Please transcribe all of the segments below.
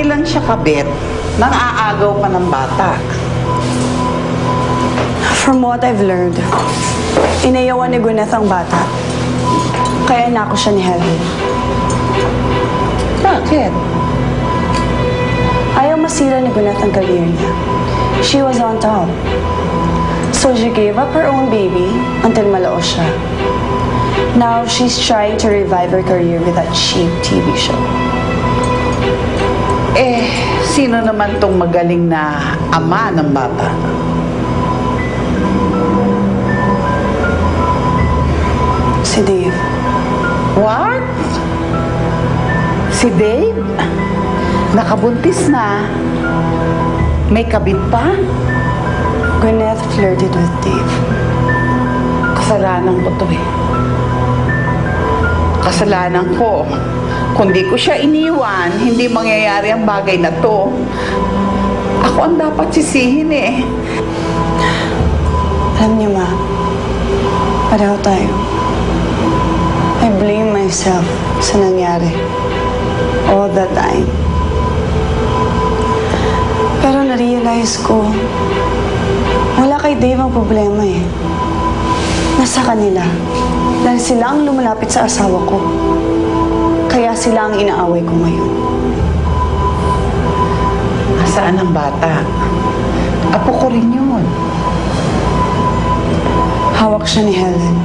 Hindi lang siya kabit, nang aagaw pa ng bata. From what I've learned, inayawan ni Gwyneth ang bata. Kaya nako siya ni Helen. Bakit? Ayaw masira ni Gwyneth ang career niya. She was on top. So she gave up her own baby until malaos siya. Now she's trying to revive her career with that cheap TV show. Sino naman tong magaling na ama ng bata? Si Dave. What? Si Dave? Nakabuntis na. May kabit pa? Gwyneth flirted with Dave. Kasalanan ko to eh. Kasalanan ko. Kung di ko siya iniwan, hindi mangyayari ang bagay na to. Ako ang dapat sisihin eh. Alam niyo, Ma, pareho tayo. I blame myself sa nangyari. All the time. Pero na-realize ko, wala kay Dave ang problema eh. Nasa kanila. Dahil sila ang lumalapit sa asawa ko. Kaya sila ang inaaway ko ngayon. Nasaan ang bata? Apo ko rin yun. Hawak siya ni Helen.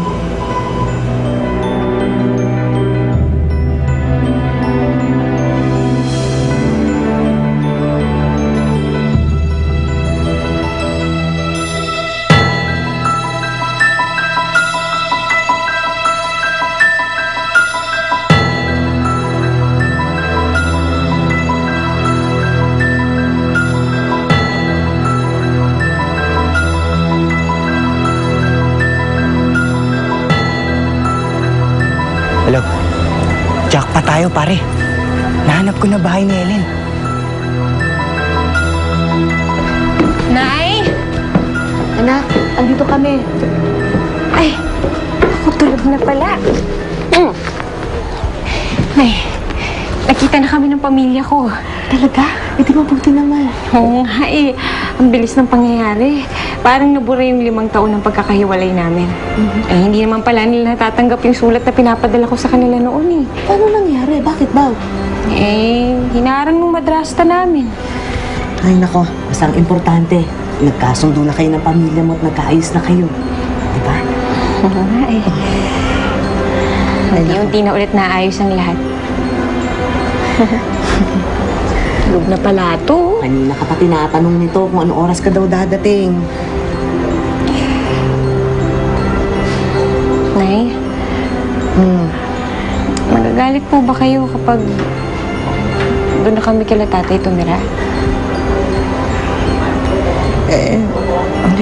Hello? Jackpot tayo, pare. Nahanap ko na bahay ni Helen. Nay! Anak, andito kami. Ay, ako tulog na pala. Nay, nakita na kami ng pamilya ko. Talaga? E di mabuti naman. Oo nga eh. Ang bilis ng pangyayari. Parang nabura yung 5 taon ng pagkakahiwalay namin. Eh, hindi naman pala nila natatanggap yung sulat na pinapadala ko sa kanila noon eh. Paano nangyari? Bakit ba? Eh, hinarang ng madrasta namin. Ay nako, basta ang importante, nagkasundo na kayo ng pamilya mo at nagkaayos na kayo. Di ba? Oo nga eh. Unti-unti na ulit naayos ang lahat. Tulog na pala to. Kanina ka pa tinatanong nito kung anong oras ka daw dadating. Nay? Magagalit po ba kayo kapag doon na kami kila tatay tumira?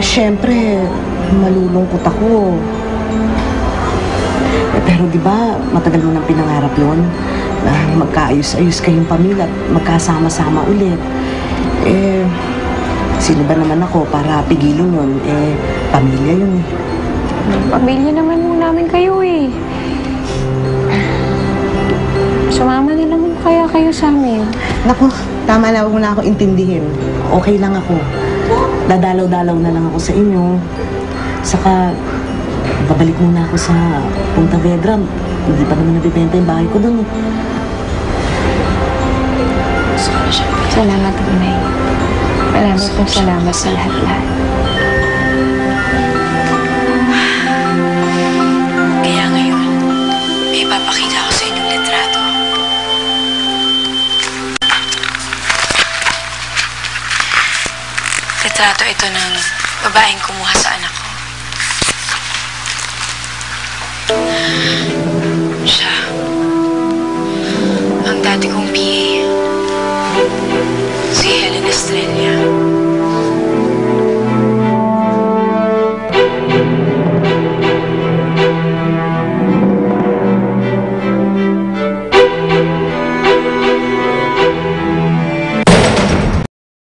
Siyempre, malulungkot ako. Pero di ba, matagal mo nang pinangarap yun? Na magkaayos-ayos kayong pamilya at magkasama-sama ulit. Sino ba naman ako para pigilin yun? Pamilya yun. Pamilya naman mo namin kayo eh. Sumama na naman kaya kayo sa amin. Naku, tama na, huwag mo na ako intindihin. Okay lang ako. Dadalaw-dalaw na lang ako sa inyo. Saka, babalik muna ako sa Punta Vedra. Hindi pa naman nabibenta yung bahay ko dun. Salamat, Nay. Maraming pong salamat sa lahat-lahat. Kaya ngayon, may ipapakita ko sa inyong litrato. Litrato ito ng babaeng kumuha